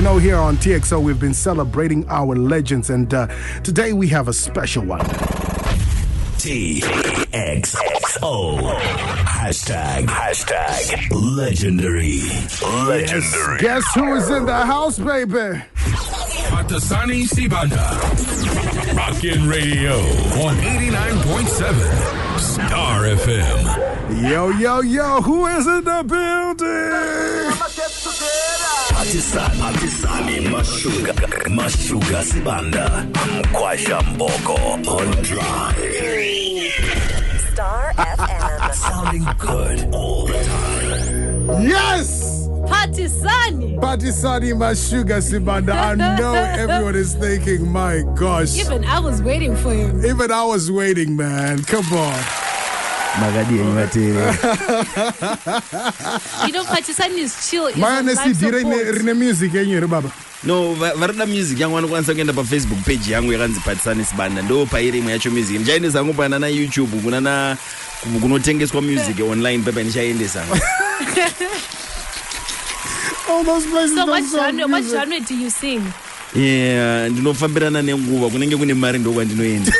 You know, here on TXO, we've been celebrating our legends, and today we have a special one. TXO. Hashtag legendary. Legendary. Guess who is in the house, baby? Phatisani Sibanda. Rockin' Radio on 89.7 Star FM. Yo, who is in the building? Phatisani Mashuga Sibanda. Mkwasha Mboko on drive. Star FM. Sounding good all the time. Yes! Phatisani Mashuga Sibanda. I know everyone is thinking, my gosh. Even I was waiting for him. Even I was waiting, man. Come on. You know, Phatisani is chill. My honesty, did music in Baba? No, varada music yangu wanokwanisa kuenda pa Facebook page yangu yakanzi Phatisani Sibanda ndo pairi imwe yacho music ndichaendesa ngo pana na YouTube kunana kunotengeswa music online pepa ndichaendesa. All those places. So what genre do you sing? Yeah, ndinofambirana nenguva kunenge kune mari ndo kwandinoenda.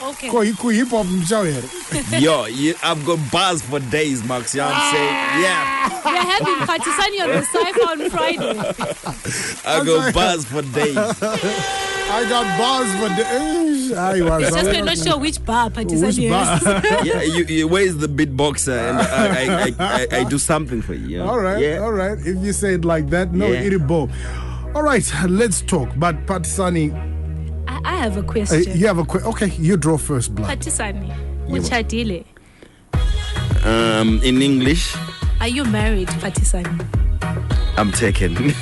Okay. Ku hip hop mjawere. Yo, I've got bars for days, Max. You know what I'm saying? Yeah. We're having Phatisani on the Cypher on Friday. I got bars for days. I got bars for days. It's just we're not sure which bar Phatisani is. Yeah, you where is the beatboxer? And I do something for you. All right, yeah. All right. If you say it like that, no, iribo. All right, let's talk. But Phatisani, I have a question. You have a question. Okay, you draw first blood. Phatisani, uchadile. In English, are you married, Phatisani? I'm taken.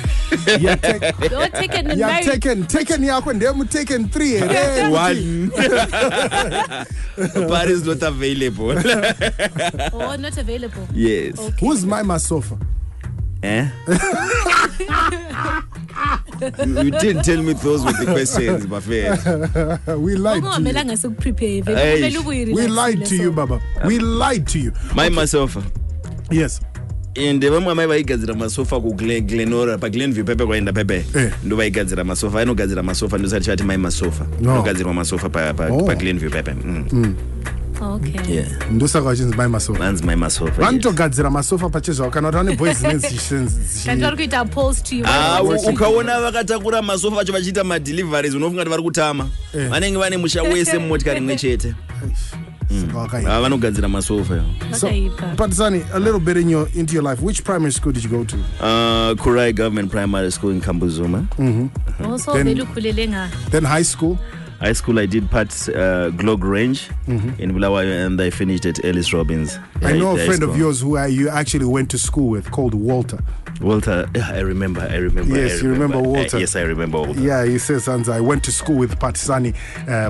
You're taken and married. Taken taken 3. One. But is not available. Oh, not available. Yes. Okay. Who's my sofa? Eh? You didn't tell me those were the questions, Buffet. We lied to you. We lied to you, Baba. We lied to you. Myself. Yes. And the one my gazira masofa ku Glenora pa Glenview pepe kwa enda pepe ndo ba igazira masofa ino gazira masofa ndo sachati my masofa ndo gazira masofa pa Glenview pepe. Okay. Yeah. Ndo sakachinzi my masofa. Man's my masofa. Vanto gazira masofa pachezo kana rane boys nenzi. Can you kuita post to you? Ukaona vakatakura masofa acho vachita ma deliveries unofunga kuti vari kutama. Vanenge vane musha wese motikari mwechete. Vanogadzira masofa. So, Phatisani, a little bit into your life. Which primary school did you go to? Kurai Government Primary School in Kambuzuma. Then high school? High school, I did Glog Range in Bulawayo, and I finished at Ellis Robbins. I know a friend of yours who you actually went to school with called Walter. Walter, I remember. Yes, you remember Walter. Yes, I remember Walter. Yeah, he says, I went to school with Phatisani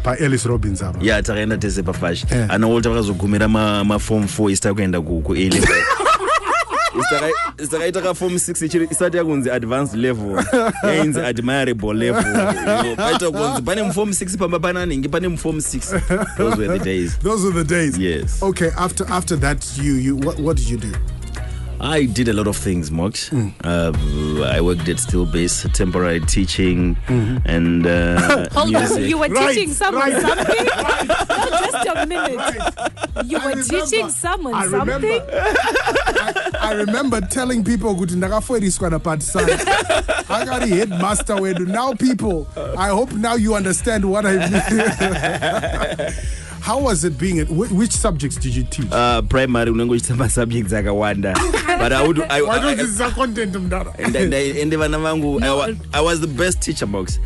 by Ellis Robbins. Yeah, takaenda tese pafashi. Ana Walter vakazogumira ma form 4 isitakuenda ku A level. Isakaita form 6 isati yakunzi advanced level. Yainzi admirable level. Paita kunzi pane form 6 pamba panani pane form 6. Those were the days. Those were the days. Yes. Okay, after that you what did you do? I did a lot of things, Mox. I worked at Still Base, temporary teaching, and hold on, you were teaching someone something? Right. No, just a minute. You were teaching someone something? I remember telling people, I got a headmaster. Now people, I hope now you understand what I mean. How was it being which subjects did you teach? Primary unangochita subjects akawanda. But I this is a content of data. And I was the best teacher, Box.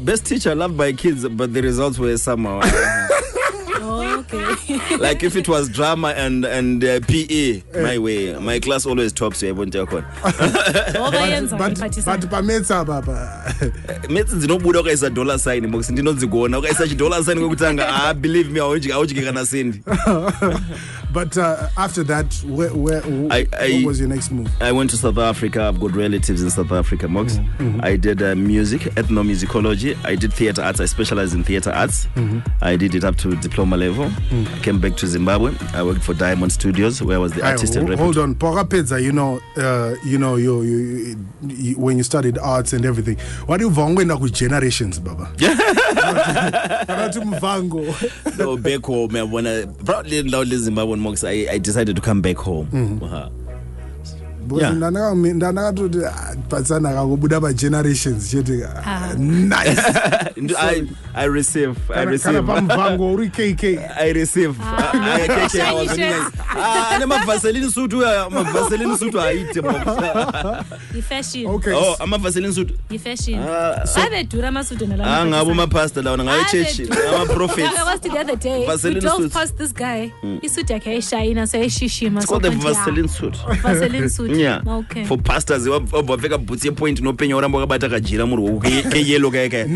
Best teacher loved by kids, but the results were somehow. Okay. Like if it was drama and PE, my way, my class always tops. So I won't talk on. But pametsa baba. Metsi dzinobuda ukaisa dollar sign Box ndinozigona ukaisa $sign kwekutanga believe me awuchike kana sendi. But after that, where what was your next move? I went to South Africa. I've got relatives in South Africa, Mox. I did music, ethnomusicology. I did theater arts. I specialized in theater arts. I did it up to diploma level. I came back to Zimbabwe. I worked for Diamond Studios, where I was the artist and hold on, Porapedza, you when you studied arts and everything, what do you want with generations, Baba? No, back home. Probably in Zimbabwe, Mox, I decided to come back home. Yeah. Generations. Nice. I receive. I receive. I'm a Vaseline suit. I'm a Vaseline suit. Fashion. Okay. Oh, I'm a Vaseline suit. Fashion. I'm a pastor. I'm a prophet. I was the other day. We drove past this guy. He suit like shine, so shishima. It's called the Vaseline suit. Vaseline suit. Yeah. Okay. For pastors, you have a point no penya oramba kabata kajira mu yellow guy. Ka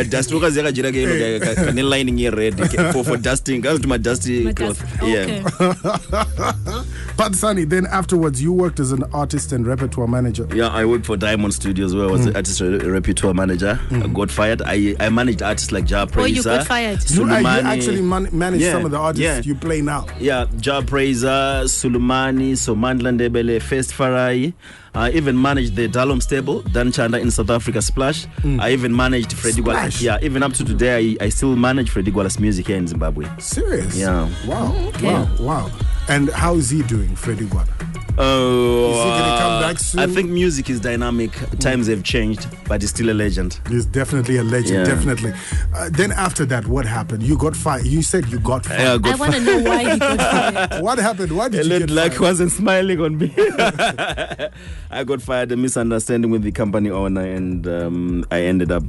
dust ka zeka jira ke yellow guy. Lining here red for dusting. Goes to my dusty cloth. Okay. Phatisani, then afterwards you worked as an artist and repertoire manager. Yeah, I worked for Diamond Studios where I was the artist and repertoire manager. I got fired. I managed artists like Ja Praiser. Oh, you got fired. You actually managed some of the artists you play now. Yeah, Ja Praiser, Sulumani, Somandla Ndebele, First Farai. I even managed the Dalom stable, Dan Chanda in South Africa, Splash. I even managed Freddie Wallace. Yeah, even up to today, I still manage Freddie Wallace music here in Zimbabwe. Serious? Yeah. Wow. Okay. Wow. And how is he doing, Freddie Wallace? Oh, is he going to come back soon? I think music is dynamic. Times have changed, but he's still a legend. He's definitely a legend, Yeah. definitely. Then after that, what happened? You got fired. You said you got fired. I want to know why he got fired. What happened? Why did you get like fired? wasn't smiling on me. I got fired, a misunderstanding with the company owner, and I ended up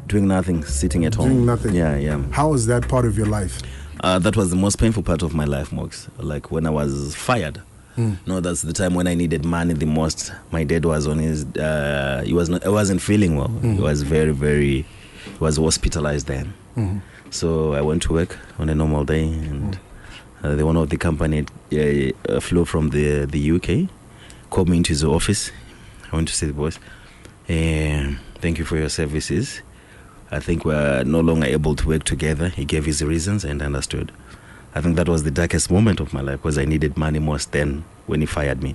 doing nothing, sitting at home. Doing nothing. Yeah. How was that part of your life? That was the most painful part of my life, Mox. Like when I was fired. No, that's the time when I needed money the most. My dad was on his. I wasn't feeling well. He was he was hospitalized then. So I went to work on a normal day, and the one of the company flew from the UK, called me into his office. I went to say, the boss, thank you for your services. I think we're no longer able to work together. He gave his reasons and understood. I think that was the darkest moment of my life because I needed money most then when he fired me.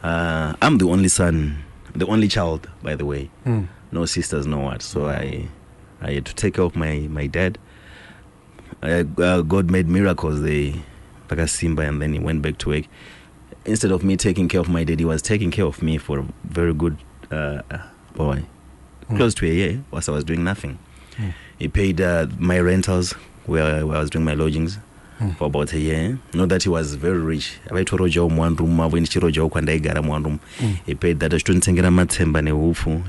I'm the only son, the only child, by the way. No sisters, no what. So I had to take care of my dad. God made miracles. They Simba, and then he went back to work. Instead of me taking care of my dad, he was taking care of me for a very good close to a year whilst I was doing nothing. He paid my rentals where I was doing my lodgings for about a year. Not that he was very rich. He paid that.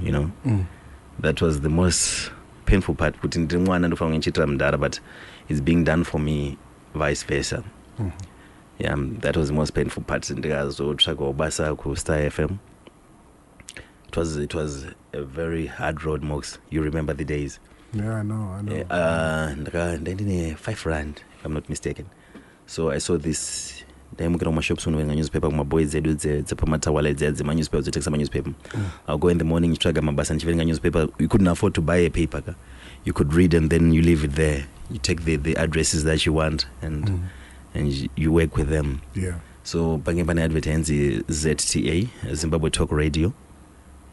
You know, that was the most painful part. But it's being done for me, vice versa. Yeah, that was the most painful part. It was a very hard road, Mox. You remember the days. Yeah, I know. 5 rand, if I'm not mistaken. So I saw this. Newspaper. I'll go in the morning, try my bus and newspaper. You couldn't afford to buy a paper. You could read and then you leave it there. You take the addresses that you want and you work with them. Yeah. So Bangepane advertise ZTA, Zimbabwe Talk Radio.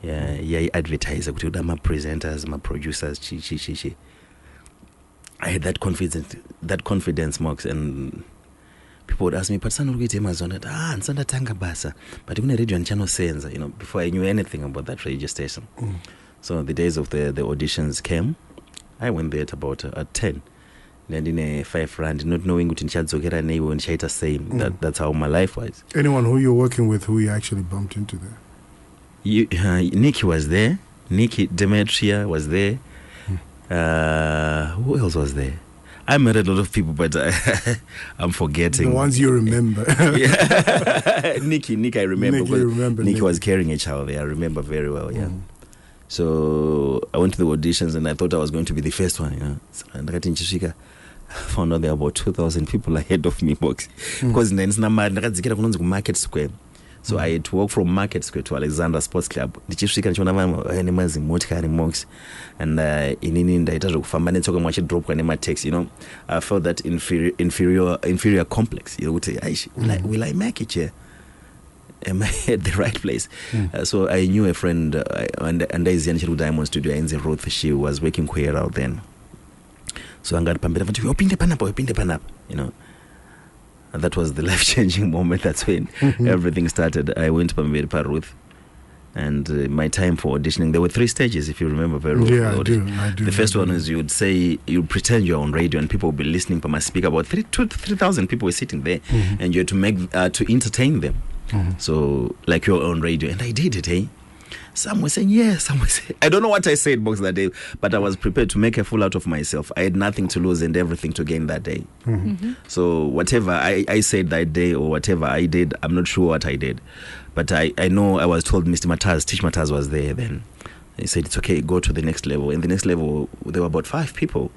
Yeah, advertise with my presenters, my producers, chi. I had that confidence, Mox, and people would ask me, "But Amazon, Tanga Basa." But even radio and channel sends, before I knew anything about that radio station. So the days of the auditions came. I went there at about 10. Then in a 5 rand, not knowing what in Chadzogera neighbor and Shaita same. That's how my life was. Anyone who you're working with who you actually bumped into there? Nikki was there. Nikki Demetria was there. Who else was there? I met a lot of people, but I'm forgetting. The ones you remember. Nikki, I remember. Nikki was carrying a child there. I remember very well, yeah. So I went to the auditions and I thought I was going to be the first one, And found out there were about 2,000 people ahead of me, box. Because then it's not Market Square. So I had to walk from Market Square to Alexandra Sports Club. The chief speaker and taxi, I felt that inferior complex. You would say, will I make it here? Am I at the right place? So I knew a friend, and there's Yanchiru Diamond Studio in Ruth. She was working queer out then. So I got Pambera, and that was the life-changing moment. That's when everything started. I went to Pambera Ruth, and my time for auditioning, there were 3 stages, if you remember very well. Yeah, I do. The first one is you pretend you're on radio and people will be listening from my speaker. About 3,000 people were sitting there, and you had to make to entertain them. So like you're on radio, and I did it, eh? Some were saying yes, some were saying I don't know what I said, box, that day, but I was prepared to make a fool out of myself. I had nothing to lose and everything to gain that day. So whatever I said that day or whatever I did, I'm not sure what I did, but I know I was told Mr. Mataz, Tish Mataz was there then. He said it's okay, go to the next level. In the next level there were about 5 people.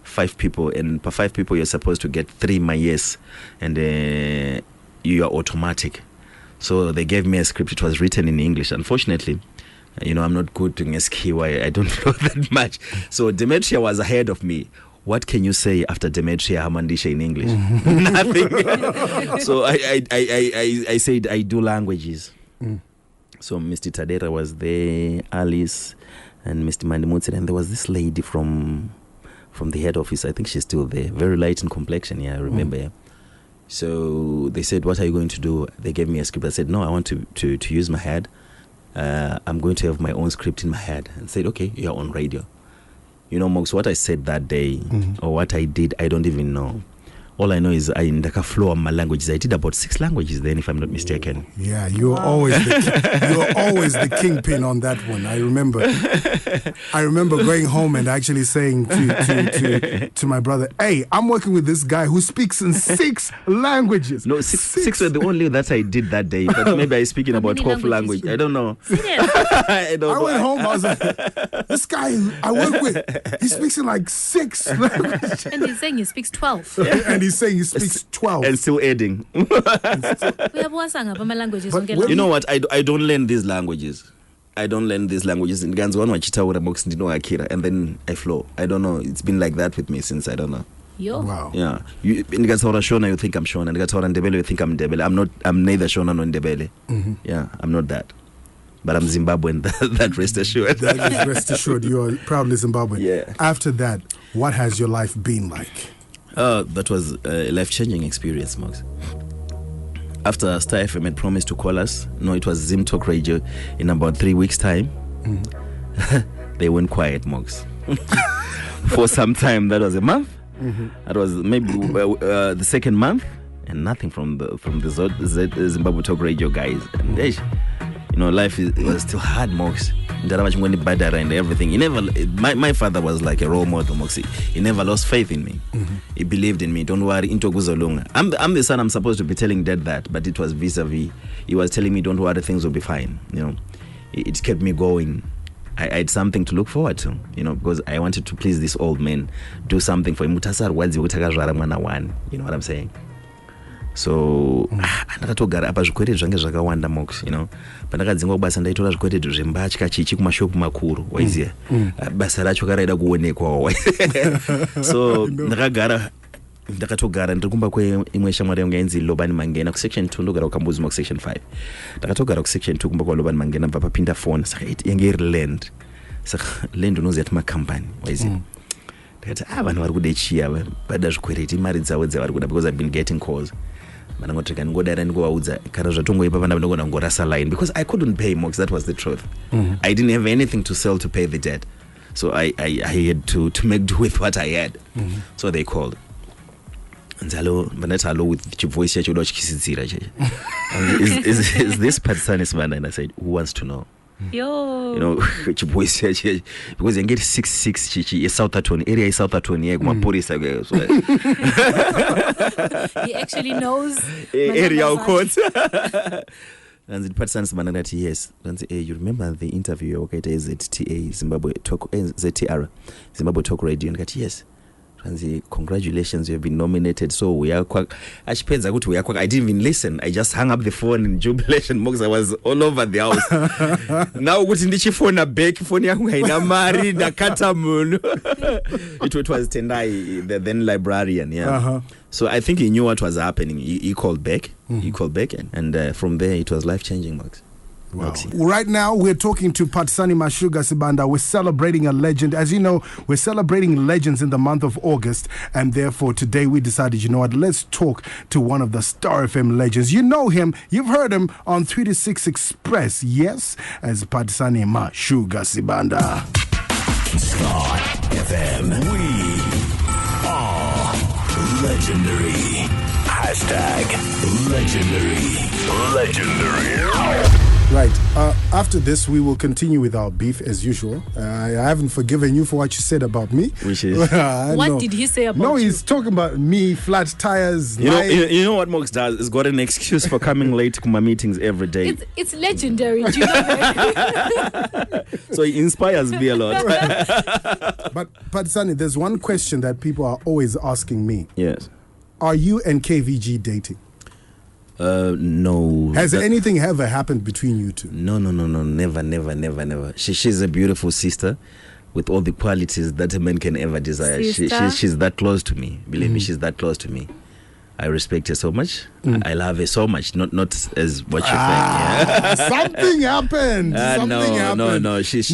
5 people, and per 5 people you're supposed to get 3 mayes, and you are automatic. So they gave me a script. It was written in English. Unfortunately, I'm not good doing SKY. I don't know that much. So Demetria was ahead of me. What can you say after Demetria Hamandisha in English? Nothing. So I said I do languages. So Mr. Tadera was there, Alice, and Mr. Mandimutsi, and there was this lady from the head office. I think she's still there. Very light in complexion. Yeah, I remember. Yeah. So they said, what are you going to do? They gave me a script. I said, no, I want to use my head. I'm going to have my own script in my head. And said, okay, you're on radio. Mox, what I said that day or what I did, I don't even know. All I know is I in the flow of my languages. I did about 6 languages then, if I'm not mistaken. Yeah, you were always the kingpin on that one. I remember going home and actually saying to my brother, "Hey, I'm working with this guy who speaks in 6 languages." No, six were the only that I did that day. But maybe I speak in about 12 languages. I don't know. I went home. I was like, this guy I work with, he speaks in like 6 languages. And he's saying he speaks 12. And he's saying he speaks 12. And still adding. You know what? I don't learn these languages. In Ganzo one wachitaura box ndino akira, and then I flow. I don't know. It's been like that with me since I don't know. Yo. Wow. Yeah. In Gazaura Shona, you think I'm Shona. In Gazaura Ndebele, you think I'm Ndebele. I'm neither Shona nor Ndebele. Yeah, I'm not that. But I'm Zimbabwean. That rest assured. That is rest assured. You are proudly Zimbabwean. Yeah. After that, what has your life been like? That was a life-changing experience, Mox. After Star FM had promised to call us, it was Zim Talk Radio in about 3 weeks' time. They went quiet, Mox. For some time, that was a month. That was maybe the second month, and nothing from the Zimbabwe Talk Radio guys. And life was still hard, Mox. And everything. My father was like a role model, Mox. He never lost faith in me. He believed in me. Don't worry, into Guzolunga. I'm the son. I'm supposed to be telling dad that, but it was vis-a-vis. He was telling me, don't worry, things will be fine. It kept me going. I had something to look forward to, because I wanted to please this old man, do something for him. You know what I'm saying? So ndakatogara apa zvikwereti zvange zvakawanda Mox, pandakadzinga kubasa ndaitora zvikwereti zvembatya chichi kumashopu makuru waiziya basa racho karaida kuonekwa. So ndakatogara ndiri kumba kweimwe shamwari yangu yainzi Lobani Mangena kusection 2, ndogara kukambuzi kusection 5. Ndakatogara kusection 2 kumba kwa Lobani Mangena bva papinda phone, saka yange iri land, saka land unoziya kuti makampani waiziya. Ndakati vanhu vari kude chiya bada zvikwereti mari dzavo dzavari kuda, because I've been getting calls. Manangotreka ngodara ndingovaudza kana zvatongoipa vana vandogona ngorasa line, because I couldn't pay, Mox. That was the truth. I didn't have anything to sell to pay the debt, so I had to make do with what I had. So they called. Hello, with your voice, is this Phatisani Sibanda? And I said, who wants to know? Yo. Because you get 6'6", South Atone area, South Atone, He actually knows area code. And the Phatisani Sibanda that yes. And say, hey, you remember the interview? Okay, it is ZTA Zimbabwe Talk ZTR Zimbabwe Talk Radio. And I yes. Hanzi, congratulations, you have been nominated. So we are quite. I didn't even listen. I just hung up the phone in jubilation because I was all over the house. Now kuti ndichifona back phone yangu haina mari ndakata munhu. It was Tendai, the then librarian, yeah. Uh-huh. So I think he knew what was happening. He called back. He called back, and from there it was life changing, Max. Wow. Right now, we're talking to Phatisani Sibanda. We're celebrating a legend. As you know, we're celebrating legends in the month of August. And therefore, today we decided, you know what, let's talk to one of the Star FM legends. You know him. You've heard him on 3 to 6 Express. Yes, as Phatisani Sibanda. Star FM. We are legendary. #legendary. Right. After this, we will continue with our beef as usual. I haven't forgiven you for what you said about me. Which is what did he say about you? No, he's talking about me, flat tires. You know what Mox does? He's got an excuse for coming late to my meetings every day. It's legendary. Do you know that? So he inspires me a lot. But Phatisani, there's one question that people are always asking me. Yes. Are you and KVG dating? No. Has anything ever happened between you two? No. Never. She's a beautiful sister with all the qualities that a man can ever desire. She's that close to me. Believe me, she's that close to me. I respect her so much. I love her so much. Not as what you think. Yeah. Something happened. No. She's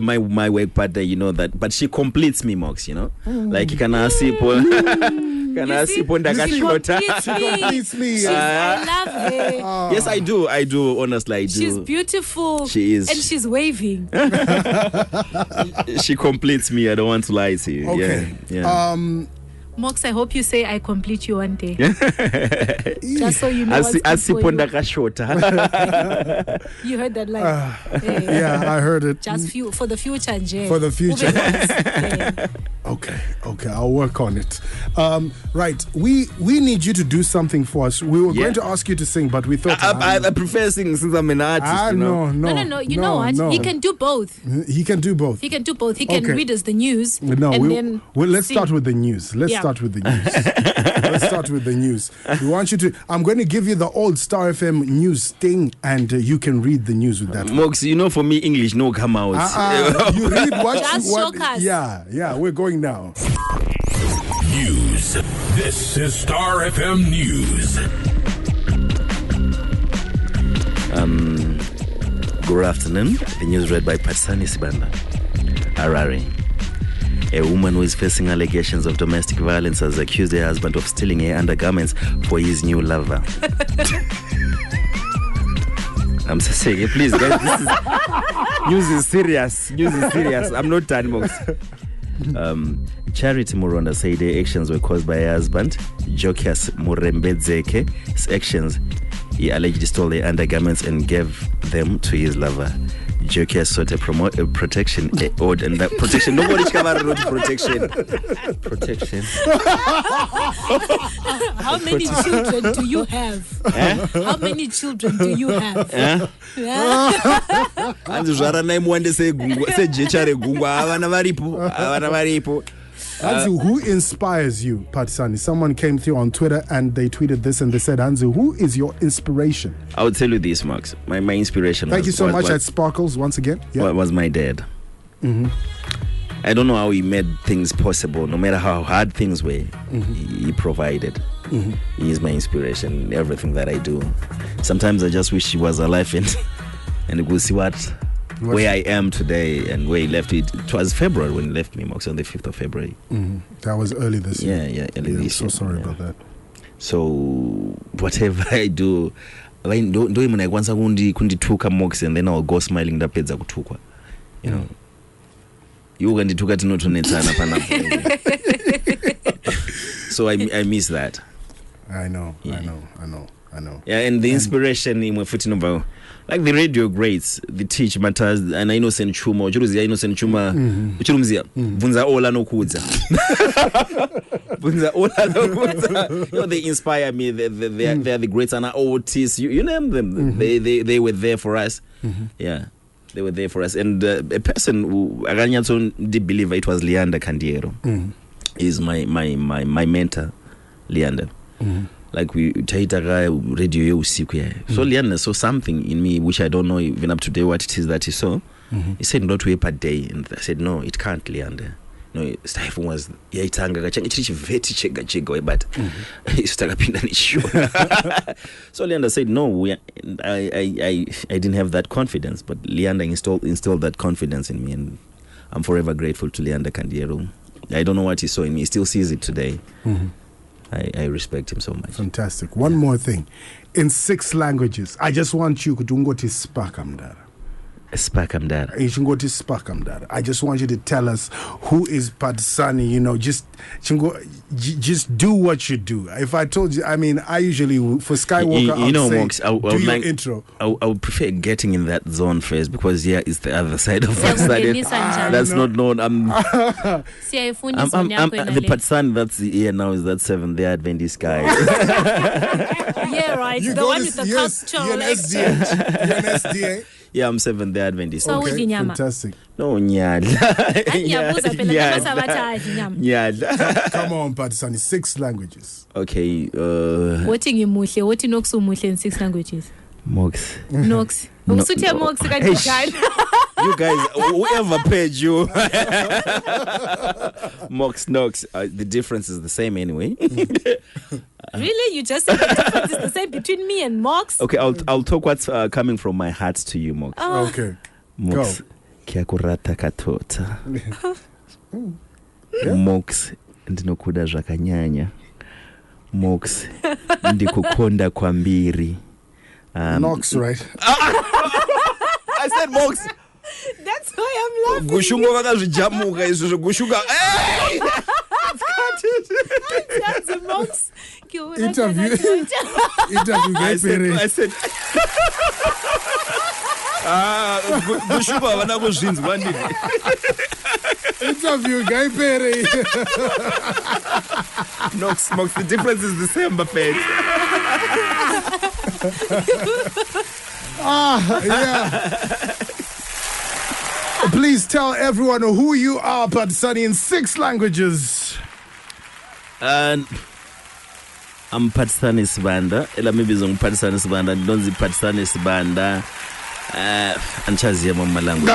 my work partner. You know that, but she completes me, Mox. You know, like you can ask people. She completes me. I love her. Yes, I do. Honestly, I do. She's beautiful. She is, and she's waving. She completes me. I don't want to lie to you. Okay. Yeah. Mox, I hope you say I complete you one day. Just so you know what's good for you. You heard that line? Yeah, I heard it. Just for the future, Jay. For the future. Okay, I'll work on it. Right, we need you to do something for us. We were going to ask you to sing, but we thought I prefer singing since I'm an artist. No. You know what? He can do both. He can do both. He can read us the news. No, let's start with the news. Let's start with the news. We want you to. I'm going to give you the old Star FM news thing, and you can read the news with that. Mox, you know, for me, English no come out. You read what? Just shock us. Yeah. We're going now. News. This is Star FM News. Good afternoon. The news read by Phatisani Sibanda. Harare. A woman who is facing allegations of domestic violence has accused her husband of stealing her undergarments for his new lover. I'm so saying, please, guys, news is serious. I'm not done, Mox. Charity Muronda said her actions were caused by her husband, Jokias Murembedzeke's actions. He allegedly stole the undergarments and gave them to his lover. Jokias sought a protection order, and that protection. Nobody wrote protection. How many children do you have? How many children do you have? Hanzi, who inspires you, Phatisani? Someone came through on Twitter and they tweeted this and they said, Hanzi, who is your inspiration? I would tell you this, Max. My inspiration. Thank you so much at Sparkles once again. Yeah. Was my dad. I don't know how he made things possible. No matter how hard things were, he provided. He is my inspiration in everything that I do. Sometimes I just wish he was alive and we'll see where I am today and where he left it. It was February when he left me, Mox, on the 5th of February. That was early this year. Yeah, early this year. I'm so sorry about that. So whatever I do, ndo imwe naikwanisa kundituka Mox, and then I'll go smiling ndapedza kutukwa. You know. You ukandituka tinotonetsana panapo. So I miss that. I know. Yeah, and the inspiration imwe futhi nova, like the radio greats, the teach matters, and Innocent Chuma, uchiruzia Innocent Chuma, uchirumzia bvunza ola nokudza. Bvunza ola nokudza. You know, they inspire me. They are the greats, and artists. You name them. They were there for us. Yeah. They were there for us. And a person who I did believe it was Leander Candiero. Is my mentor, Leander. Like we taita radio usiku. So Leander saw something in me which I don't know even up to today what it is that he saw. He said not way per day, and I said no, it can't, Leander. No, Steph was yaitanga kachanga veti chega but istakapinda ni sure. So Leander said no, I didn't have that confidence, but Leander instilled that confidence in me, and I'm forever grateful to Leander Candiero. I don't know what he saw in me. He still sees it today. I respect him so much. Fantastic. One more thing. In 6 languages, I just want you to go to Spakamdara. Spakamdara. I just want you to tell us who is Phatisani. Just do what you do. If I told you, I mean, I usually for Skywalker, do your intro. I would prefer getting in that zone first because it's the other side of Phatisani. That's not known. The Phatisani that's here now is that 7th-day Adventist guy. Yeah, right. The one with the cultural. You're an SDA. Yeah, I'm 7th-day Adventist. So okay, fantastic. No, nyad. Come on, Phatisani, 6 languages. Okay. What in in 6 languages? Mox. Nox. You guys, whoever paid you. Mox, Nox. The difference is the same anyway. Really? You just said the difference is the same between me and Mox? Okay, I'll talk what's coming from my heart to you, Mox. Oh. Okay. Mox. Kiakurata katota. Mox. Ndinokuda zvakanyanya. Mox. Ndikukonda kwa mbiri. Nox, right? I said Mox. That's why I'm laughing. Gushunga vakazvijamuka izvo gushuga. Hey! That's Mox. Interview. I said. Gushuga vana kuzvinzi kwandiri. Interview Guy Perry. Mox, the difference is the same, Buffett. Yeah. Please tell everyone who you are, Phatisani, in 6 languages. I'm Phatisani Sibanda. Maybe I'm Phatisani Sibanda. Don't see Phatisani Sibanda. And Chazia Mama language.